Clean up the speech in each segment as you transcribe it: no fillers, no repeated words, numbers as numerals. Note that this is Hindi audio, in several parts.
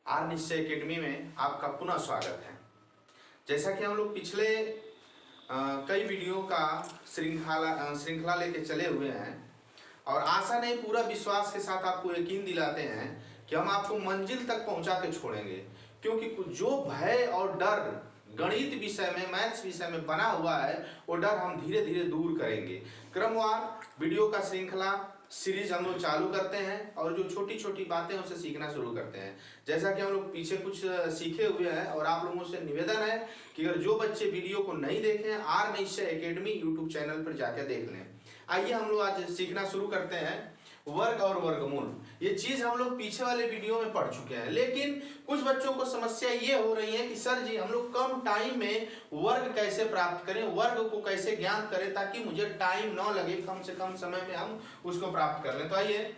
आर निश्चय एकेडमी में आपका पुनः स्वागत है। जैसा कि हम लोग पिछले कई वीडियो का श्रृंखला लेके चले हुए हैं और आशा नहीं पूरा विश्वास के साथ आपको यकीन दिलाते हैं कि हम आपको मंजिल तक पहुंचा के छोड़ेंगे, क्योंकि जो भय और डर गणित विषय में, मैथ्स विषय में बना हुआ है वो डर हम धीरे धीरे दूर करेंगे। क्रमवार वीडियो का श्रृंखला सीरीज हम लोग चालू करते हैं और जो छोटी छोटी बातें उसे सीखना शुरू करते हैं। जैसा कि हम लोग पीछे कुछ सीखे हुए हैं और आप लोगों से निवेदन है कि अगर जो बच्चे वीडियो को नहीं देखे हैं, आर निश्चय एकेडमी यूट्यूब चैनल पर जाकर देख लें। आइए हम लोग आज सीखना शुरू करते हैं वर्ग और वर्गमूल। ये चीज हम लोग पीछे वाले वीडियो में पढ़ चुके हैं, लेकिन कुछ बच्चों को समस्या ये हो रही है कि सर जी हम लोग कम टाइम में वर्ग कैसे प्राप्त करें, वर्ग को कैसे ज्ञात करें ताकि मुझे टाइम ना लगे, कम से कम समय में हम उसको प्राप्त कर लें। तो आइए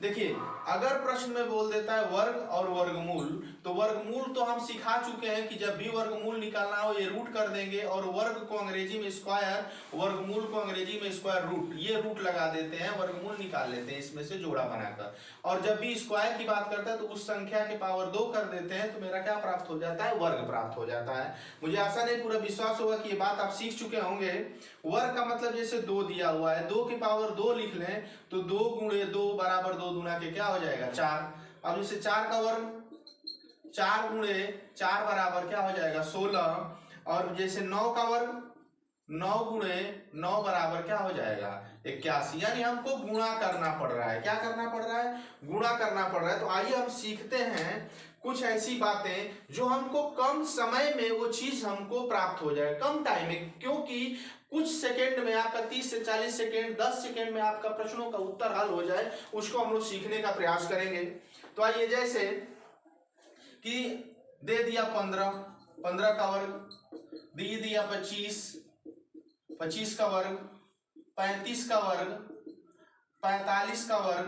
देखिए, अगर प्रश्न में बोल देता है वर्ग और वर्गमूल, तो वर्गमूल तो हम सिखा चुके हैं कि जब भी वर्गमूल निकालना हो ये रूट कर देंगे और वर्ग को अंग्रेजी में स्क्वायर, वर्गमूल को अंग्रेजी में स्क्वायर रूट, ये रूट लगा देते हैं, वर्गमूल निकाल लेते हैं इसमें से जोड़ा बनाकर। और जब भी स्क्वायर की बात करता है तो उस संख्या के पावर 2 कर देते हैं, तो मेरा क्या प्राप्त हो जाता है, वर्ग प्राप्त हो जाता है। मुझे आशा नहीं पूरा विश्वास होगा कि ये बात आप सीख चुके होंगे। वर्ग का मतलब जैसे 2 दिया हुआ है, 2 की पावर 2 लिख लें तो 2 गुणे 2 बराबर 2 दूना के क्या हो जाएगा 4। अब जैसे 4 का वर्ग, 4 गुणे 4 बराबर क्या हो जाएगा 16। और जैसे 9 का वर्ग, 9 गुणे 9 बराबर क्या हो जाएगा 81। यानी हमको गुणा करना पड़ रहा है। क्या करना पड़ रहा है, गुणा करना पड़ रहा है। तो आइए हम सीखते हैं कुछ ऐसी बातें जो हमको कम समय में वो चीज हमको प्राप्त हो जाए, कम टाइम में, क्योंकि कुछ सेकंड में आपका 30 से 40 सेकंड, 10 सेकंड में आपका प्रश्नों का उत्तर हल हो जाए, उसको हम लोग सीखने का प्रयास करेंगे। तो आइए, जैसे कि दे दिया 15, 15 का वर्ग, दे दिया 25, 25 का वर्ग, 35 का वर्ग, 45 का वर्ग,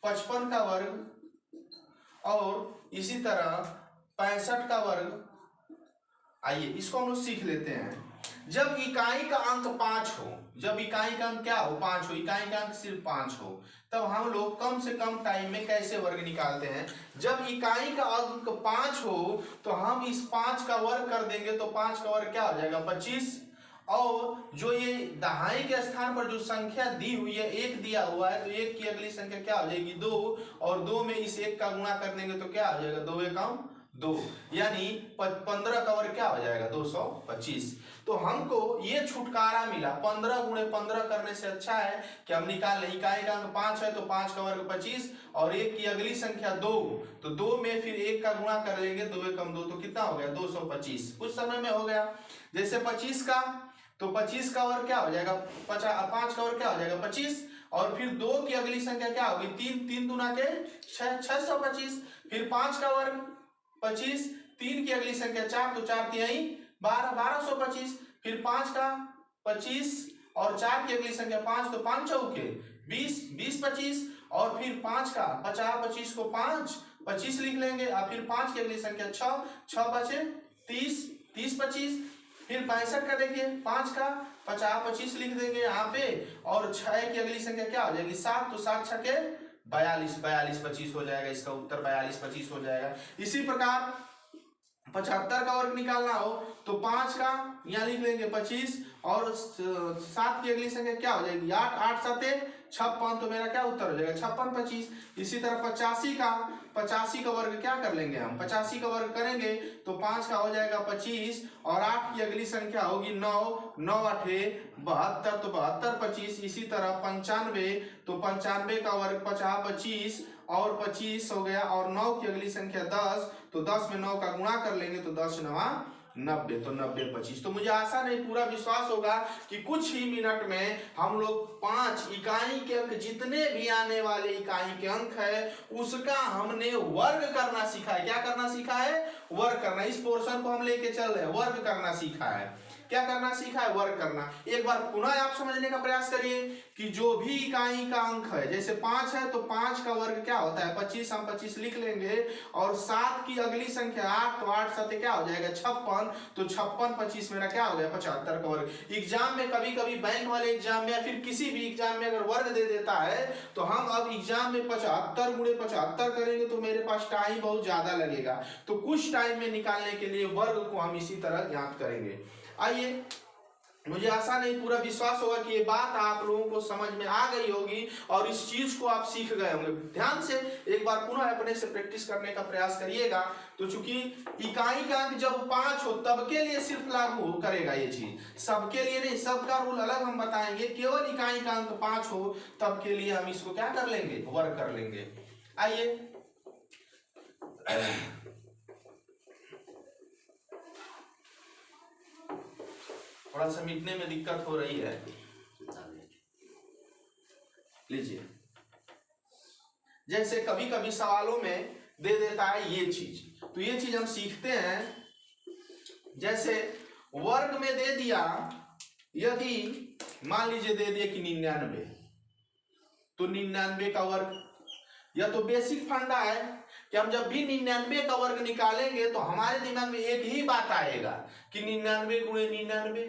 55 का वर्ग और इसी तरह 65 का वर्ग। आइए इसको हम लोग सीख लेते हैं। जब इकाई का अंक 5 हो, जब इकाई का अंक क्या हो 5 हो, इकाई का अंक सिर्फ 5 हो, तब हम लोग कम से कम टाइम में कैसे वर्ग निकालते हैं। जब इकाई का अंक 5 हो तो हम इस 5 का वर्ग कर देंगे, तो 5 का वर्ग क्या हो जाएगा 25। और जो ये दहाई के स्थान पर जो संख्या दी हुई है 1 दिया हुआ है, तो 1 की अगली संख्या क्या हो जाएगी 2, और 2 में इस 1 का गुणा कर देंगे तो क्या हो जाएगा 2 एकम 2, यानी 15 का वर्ग क्या हो जाएगा 225। तो हमको ये छुटकारा मिला। 15 गुणे 15 करने से अच्छा है कि हम निकाल लें, इकाई का अंक 5 है तो 5 का वर्ग 25 और 1 की अगली संख्या 2, तो 2 में फिर 1 का गुणा कर लेंगे, 2 एकम 2, तो कितना हो गया 225। कुछ समय में हो गया। जैसे 25 का, तो 25 का वर्ग क्या हो जाएगा 5 का वर्ग क्या हो जाएगा 25, और फिर 2 की अगली संख्या क्या होगी 3, 3 दूना के 6, 625। फिर 5 का वर्ग 25, 3 की अगली संख्या 4, तो 4 तिहाई 12, 1225। फिर 5 का 25 और 4 की अगली संख्या 5, तो 5 चौके 20, 20 25। और फिर 5 का 50, 25 को 5, 25 लिख लेंगे। और फिर 5 की अगली संख्या 6, 6 बचे 30, 30 25। फिर 65 का देखिए, 5 का 50, 25 लिख देंगे यहाँ पे, और 6 की अगली संख्या क्या हो जाएगी 7, तो 7 छके 42, 42 25 हो जाएगा, इसका उत्तर 42 25 हो जाएगा। इसी प्रकार 75 का वर्ग निकालना हो तो 5 का यहाँ लिख लेंगे 25 और 7 की अगली संख्या क्या हो जाएगी 8, 8 7 56, तो मेरा क्या उत्तर हो जाएगा 56 25। इसी तरह 85 का वर्ग क्या कर लेंगे हम, 85 का वर्ग करेंगे तो 5 का हो जाएगा 25 और 8 की अगली संख्या होगी 9, 9 8 72, तो 72 25। इसी तरह 95, तो 95 का वर्ग 50 25 और 25 हो गया, और 9 की अगली संख्या 10, तो 10 में 9 का गुणा कर लेंगे तो 10 9 90, तो 90 25। तो मुझे आशा नहीं पूरा विश्वास होगा कि कुछ ही मिनट में हम लोग 5 इकाई के अंक, जितने भी आने वाले इकाई के अंक है उसका हमने वर्ग करना सीखा है। क्या करना सीखा है, वर्ग करना। इस पोर्शन को हम लेके चल रहे हैं, वर्ग करना सीखा है। क्या करना सीखा है, वर्ग करना। एक बार पुनः आप समझने का प्रयास करिए कि जो भी इकाई का अंक है, जैसे 5 है तो 5 का वर्ग क्या होता है 25, हम 25 लिख लेंगे। और 7 की अगली संख्या 8, तो 8 7 क्या हो जाएगा 56, तो 56 25 मेरा क्या हो गया 75 का वर्ग। एग्जाम में कभी कभी बैंक वाले एग्जाम में या फिर किसी भी एग्जाम में अगर वर्ग दे देता है तो हम अब एग्जाम में 75 गुणे 75 करेंगे तो मेरे पास टाइम बहुत ज्यादा लगेगा, तो कुछ टाइम में निकालने के लिए वर्ग को हम इसी तरह ज्ञात करेंगे। आइए, मुझे आशा नहीं पूरा विश्वास होगा कि ये बात आप लोगों को समझ में आ गई होगी और इस चीज को आप सीख गए होंगे। ध्यान से एक बार पुनः अपने से प्रैक्टिस करने का प्रयास करिएगा। तो चूंकि इकाई का अंक जब 5 हो तब के लिए सिर्फ लागू करेगा ये चीज, सबके लिए नहीं, सबका रूल अलग हम बताएंगे। केवल इकाई का अंक 5 हो तब के लिए हम इसको क्या कर लेंगे, वर्ग कर लेंगे। आइए, थोड़ा सा मिटने में दिक्कत हो रही है, लीजिए। जैसे कभी कभी सवालों में दे देता है ये चीज, तो ये चीज हम सीखते हैं। जैसे वर्ग में दे दिया, यदि मान लीजिए दे दिए कि 99, तो 99 का वर्ग, या तो बेसिक फंडा है कि हम जब भी 99 का वर्ग निकालेंगे तो हमारे दिमाग में एक ही बात आएगा कि 99 गुणे 99,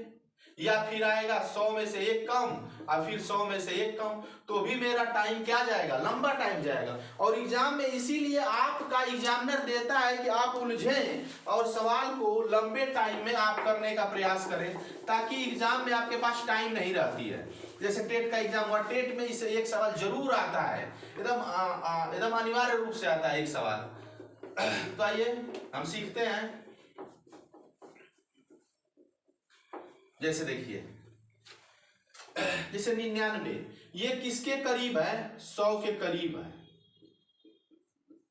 या फिर आएगा 100 में से एक कम और फिर 100 में से एक कम, तो भी मेरा टाइम क्या जाएगा, लंबा टाइम जाएगा। और एग्जाम में इसीलिए आपका एग्जामिनर देता है कि आप उलझें और सवाल को लंबे टाइम में आप करने का प्रयास करें, ताकि एग्जाम में आपके पास टाइम नहीं रहती है। जैसे टेट का एग्जाम हुआ, टेट में इसे एक सवाल जरूर आता है, एकदम अनिवार्य रूप से आता है एक सवाल। तो आइए हम सीखते हैं। जैसे देखिए, जैसे 99 ये किसके करीब है, 100 के करीब है,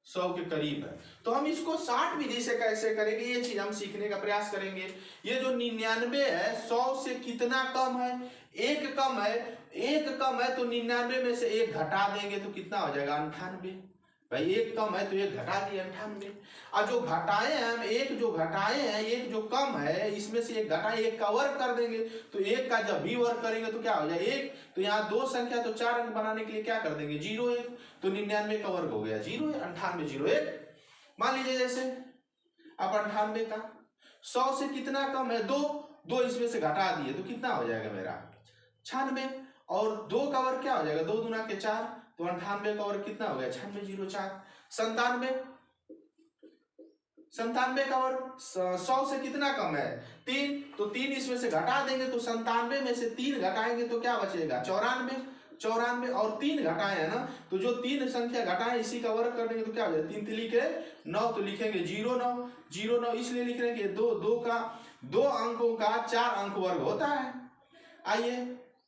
100 के करीब है। तो हम इसको 60 विधि से कैसे करेंगे, ये चीज हम सीखने का प्रयास करेंगे। ये जो 99 है 100 से कितना कम है, एक कम है, एक कम है तो 99 में से एक घटा देंगे तो कितना हो जाएगा 98। भाई एक कम है तो एक घटा दिया 98। और जो घटाए हैं हम, एक जो घटाए हैं, एक जो कम है, इसमें से एक घटाए, एक का वर्ग कर देंगे, तो एक का जब भी वर्ग करेंगे तो क्या हो जाए एक, तो यहाँ दो संख्या तो 4 अंक बनाने के लिए क्या कर देंगे 0 1, तो 99 का वर्ग हो गया 0 98 0 1। मान लीजिए जैसे अब 98 का 100 से कितना कम है 2 इसमें से घटा दिए तो कितना हो जाएगा मेरा 96, और 2 का वर्ग क्या हो जाएगा 2 दूना के 4, तो 98 का वर्ग कितना हो गया 96 0 4। 97 का वर्ग 100 से कितना कम है 3, तो 3 इसमें से घटा देंगे तो 97 में से 3 घटाएंगे तो क्या बचेगा 94, और 3 घटाए है ना, तो जो 3 संख्या घटाए इसी का वर्ग कर देंगे तो क्या हो जाएगा 3 3 लिखे 9, तो लिखेंगे 09 इसलिए लिख रहे हैं कि 2 अंकों का 4 अंक वर्ग होता है। आइए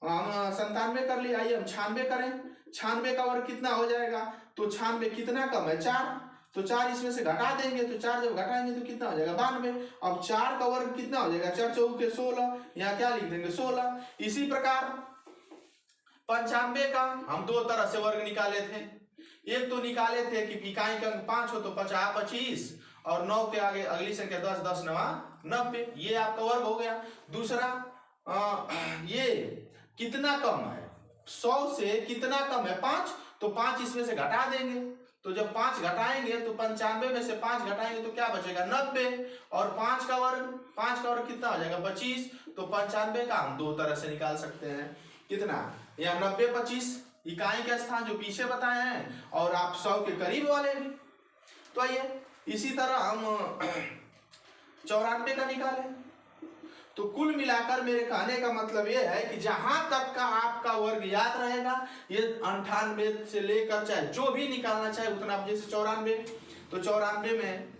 हम 97 कर लिए, आइए हम 96 करें। 96 का वर्ग कितना हो जाएगा, तो 96 कितना कम है 4, तो 4 इसमें से घटा देंगे, तो 4 जब घटाएंगे तो कितना हो जाएगा 92। अब 4 का वर्ग कितना हो जाएगा 4 4 के 16, यहाँ क्या लिख देंगे 16। इसी प्रकार 95 का हम 2 तरह से वर्ग निकाले थे। एक तो निकाले थे कि इकाई का अंक 5 हो तो 50 25, और 9 के आगे अगली संख्या 10 10 9 90, ये आपका वर्ग हो गया। दूसरा ये कितना कम है 100 से कितना कम है 5, तो 5 इसमें से घटा देंगे, तो जब 5 घटाएंगे तो 95 में से 5 घटाएंगे तो क्या बचेगा 90, और 5 का वर्ग कितना हो जाएगा 25, तो 95 का हम 2 तरह से निकाल सकते हैं, कितना या 90 25 इकाई का स्थान जो पीछे बताए हैं, और आप 100 के करीब वाले भी। तो आइए इसी तरह हम 94 का निकालें। तो कुल मिलाकर मेरे कहने का मतलब यह है कि जहां तक का आपका वर्ग याद रहेगा, ये 98 से लेकर चाहे जो भी निकालना चाहे उतना, जैसे 94, तो 94 में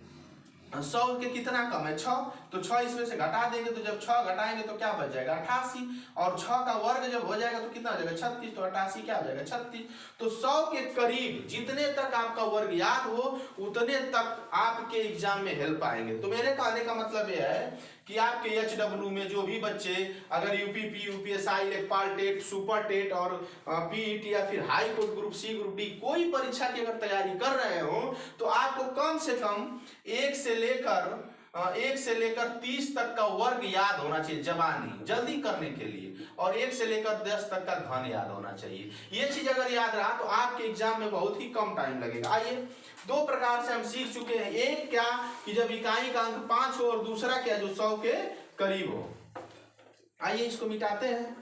100 के कितना कम है 6, तो 6 इसमें से घटा देंगे, तो जब 6 घटाएंगे तो क्या बच जाएगा 88, और 6 का वर्ग जब हो जाएगा तो कितना हो जाएगा 36, तो 88 क्या हो जाएगा 36। तो 100 के करीब जितने तक आपका वर्ग याद हो उतने तक आपके एग्जाम में हेल्प आएंगे। तो मेरे कहने का मतलब यह है कि आपके HW में जो भी बच्चे अगर UPP UPSI लेखपाल टेट सुपर टेट और PET या फिर high court group C group D कोई परीक्षा की अगर तैयारी कर रहे हो, तो आपको कम से कम 1 से लेकर 1 से लेकर 30 तक का वर्ग याद होना चाहिए जबानी जल्दी करने के लिए, और 1 से लेकर 10 तक का घन याद होना चाहिए। ये चीज अगर याद रहा तो आपके एग्जाम में बहुत ही कम टाइम लगेगा। आइए, दो प्रकार से हम सीख चुके हैं, एक क्या कि जब इकाई का अंक 5 हो, और दूसरा क्या जो 100 के करीब हो। आइए इसको मिटाते हैं।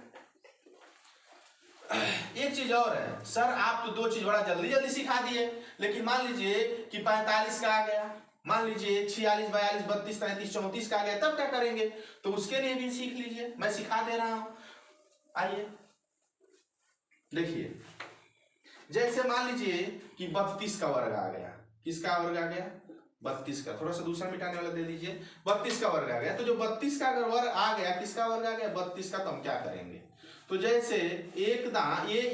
एक चीज और है, सर आप तो दो चीज बड़ा जल्दी जल्दी सिखा दिए, लेकिन मान लीजिए कि 45 का आ गया, मान लीजिए 46, 42, 32, 33, 34 का आ गया, तब क्या करेंगे? तो उसके लिए भी सीख लीजिए, मैं सिखा दे रहा हूं। आइए देखिए, जैसे मान लीजिए कि 32 का वर्ग आ गया। किसका वर्ग आ गया? 32 का। थोड़ा सा दूसरा मिटाने वाला दे दीजिए। 32 का वर्ग आ गया, तो जो 32 का अगर वर्ग आ गया, किसका वर्ग आ गया? 32 का। तो हम क्या करेंगे? तो जैसे ये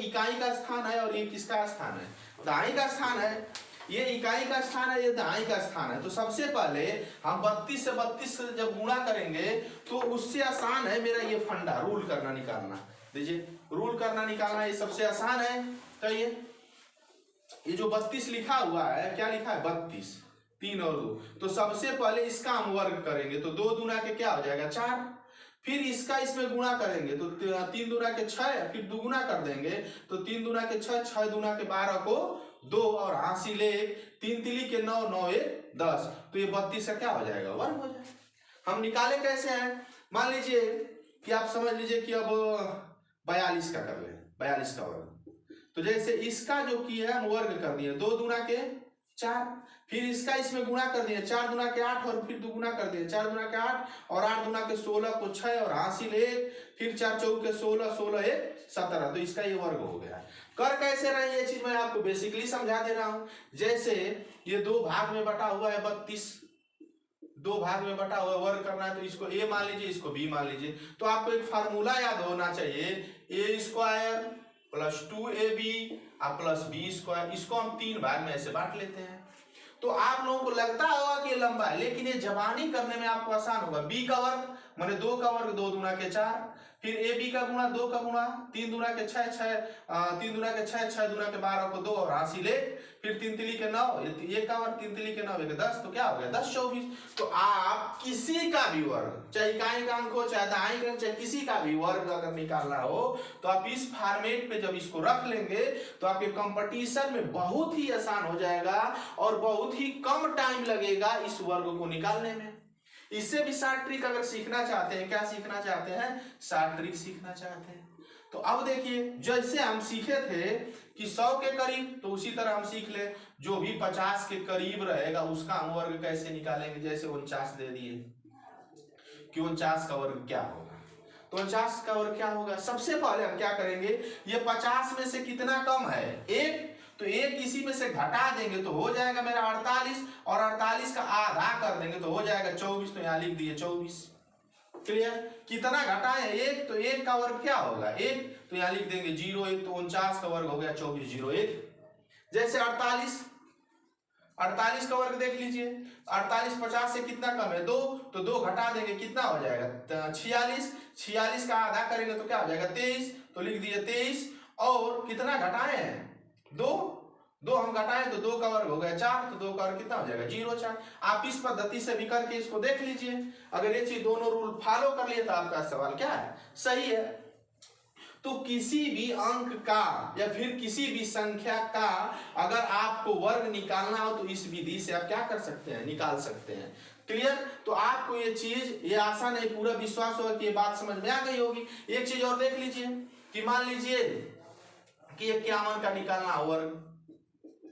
इकाई का स्थान है और ये किसका स्थान है? दाई का स्थान है। ये इकाई का स्थान है, ये दाई का स्थान है। तो सबसे पहले हम 32 से 32 से जब गुणा करेंगे तो उससे आसान है मेरा ये फंडा रूल करना निकालना। देखिए, रूल करना निकालना ये सबसे आसान है। तो ये जो 32 लिखा हुआ है, क्या लिखा है? 32, 3 और 2। तो सबसे पहले इसका हम वर्ग करेंगे, तो 2 दूना के क्या हो जाएगा? 4। फिर इसका इसमें गुणा करेंगे, तो 3 दूना के 6, फिर दुगुना कर देंगे, तो 3 दूना के 6, 6 दूना के 12 को 2, और हासिल 1, 3 तिली के 9, 9 1 10। तो ये 32 का क्या हो जाएगा? वर्ग हो जाएगा। हम निकाले कैसे हैं? मान लीजिए कि आप समझ लीजिए कि अब 42 का कर लें, 42 का वर्ग। तो जैसे इसका जो किया है हम वर्ग कर दिए, 2 दूना के 4, फिर इसका इसमें गुणा कर दिए, 4 दूना के 8, और फिर दुगुना कर दिए, 4 दूना के 8, और 8 दूना के 16 को 6, और हासिल 1, फिर 4 चौक के 16, 16 1 17। तो इसका ये वर्ग हो गया। कर कैसे रहे ये चीज मैं आपको बेसिकली समझा दे रहा हूं। जैसे ये 2 भाग में बटा हुआ है 32, 2 भाग में बटा हुआ वर्ग करना है, तो इसको a मान लीजिए, इसको b मान लीजिए। तो आपको एक फार्मूला याद होना चाहिए, a² plus 2ab plus b²। इसको हम 3 भाग में ऐसे बांट लेते हैं। तो आप लोगों को लगता होगा कि ये लंबा है, लेकिन ये जबानी करने में आपको आसान होगा। b का वर्ग माने 2 का वर्ग, 2 दूना के 4, फिर ab का गुणा 2 का गुणा, 3 दूना के 6, 3 दूना के 6, 6 दूना के 12 को 2, और हासिल 1, फिर 3 तिली के 9, 1 का वर्ग, 3 तिली के 9 1 10। तो क्या हो गया? 10 24। तो आप किसी का भी वर्ग, चाहे इकाई का अंक हो, चाहे दाई का, चाहे किसी का भी वर्ग अगर निकालना हो, तो आप इस फॉर्मेट में जब इसको रख लेंगे तो आपके कंपटीशन में बहुत ही आसान हो जाएगा, और बहुत ही कम टाइम लगेगा इस वर्ग को निकालने में। इससे भी शॉर्ट ट्रिक अगर सीखना चाहते हैं, क्या सीखना चाहते हैं? शॉर्ट ट्रिक सीखना चाहते हैं। तो अब देखिए, जैसे हम सीखे थे कि 100 के करीब, तो उसी तरह हम सीख ले जो भी 50 के करीब रहेगा उसका हम वर्ग कैसे निकालेंगे। जैसे 49 दे दिए कि 49 का वर्ग क्या होगा। तो 49 का वर्ग क्या होगा? सबसे पहले हम क्या करेंगे, ये 50 में से कितना कम है? 1, तो 1 इसी में से घटा देंगे तो हो जाएगा मेरा 48, और 48 का आधा कर देंगे तो हो जाएगा 24। तो यहाँ लिख दिए 24। क्लियर? कितना घटाए? 1, तो 1 का वर्ग क्या होगा? 1, तो यहाँ लिख देंगे 0 1। तो 49 का वर्ग हो गया 24 0 1। जैसे 48 का वर्ग देख लीजिए, 48 50 से कितना कम है? 2, तो 2 घटा देंगे, कितना हो जाएगा? 46। 46 का आधा करेंगे तो क्या हो जाएगा? 23। तो लिख दिए 23। और कितना घटाए हैं? 2 हम घटाए तो 2 का वर्ग हो गया 4। तो 2 का वर्ग कितना हो जाएगा? 0 4। आप इस पद्धति से भी करके इसको देख लीजिए। अगर ये चीज दोनों रूल फॉलो कर लिए तो आपका सवाल क्या है? सही है। तो किसी भी अंक का या फिर किसी भी संख्या का अगर आपको वर्ग निकालना हो तो इस विधि से आप क्या कर सकते हैं? निकाल सकते हैं। क्लियर? तो आपको ये चीज ये आसान है, पूरा विश्वास होगा कि ये बात समझ में आ गई होगी। एक चीज और देख लीजिए कि मान लीजिए कि 51 का निकालना हो वर्ग,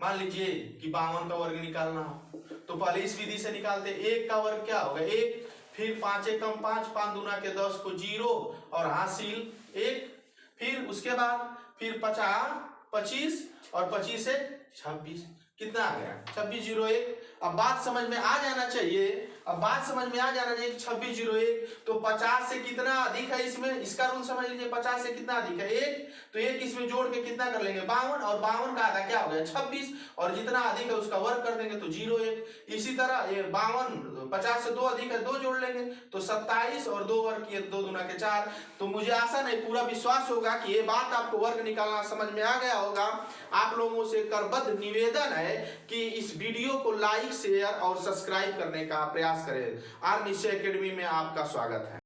मान लीजिए कि 52 का वर्ग निकालना हो, तो पहले इस विधि से निकालते। 1 का वर्ग क्या होगा? 1, फिर 5 1 कम 5, 5 दूना के 10 को 0, और हासिल 1, फिर उसके बाद फिर 25 और 25 से 26। कितना आ गया? 26 0 1। अब बात समझ में आ जाना चाहिए, 26 0 1। तो 50 से कितना अधिक है इसमें? इसका रूल समझ लीजिए, 50 से कितना अधिक है? 1, तो 1 इसमें जोड़ के कितना कर लेंगे? 52, और 52 का आधा क्या हो गया? 26, और जितना अधिक है उसका वर्ग कर देंगे तो 0 1। इसी तरह ये 52 50 से 2 अधिक है, 2 जोड़ लेंगे तो 27, और 2 वर्ग किए 2 दूना के 4। तो मुझे आशा नहीं पूरा विश्वास होगा कि ये बात आपको वर्ग निकालना समझ में आ गया होगा। आप लोगों से करबद्ध निवेदन है कि इस वीडियो को लाइक शेयर और सब्सक्राइब करने का प्रयास प्रयास करें। आर निश्चय एकेडमी में आपका स्वागत है।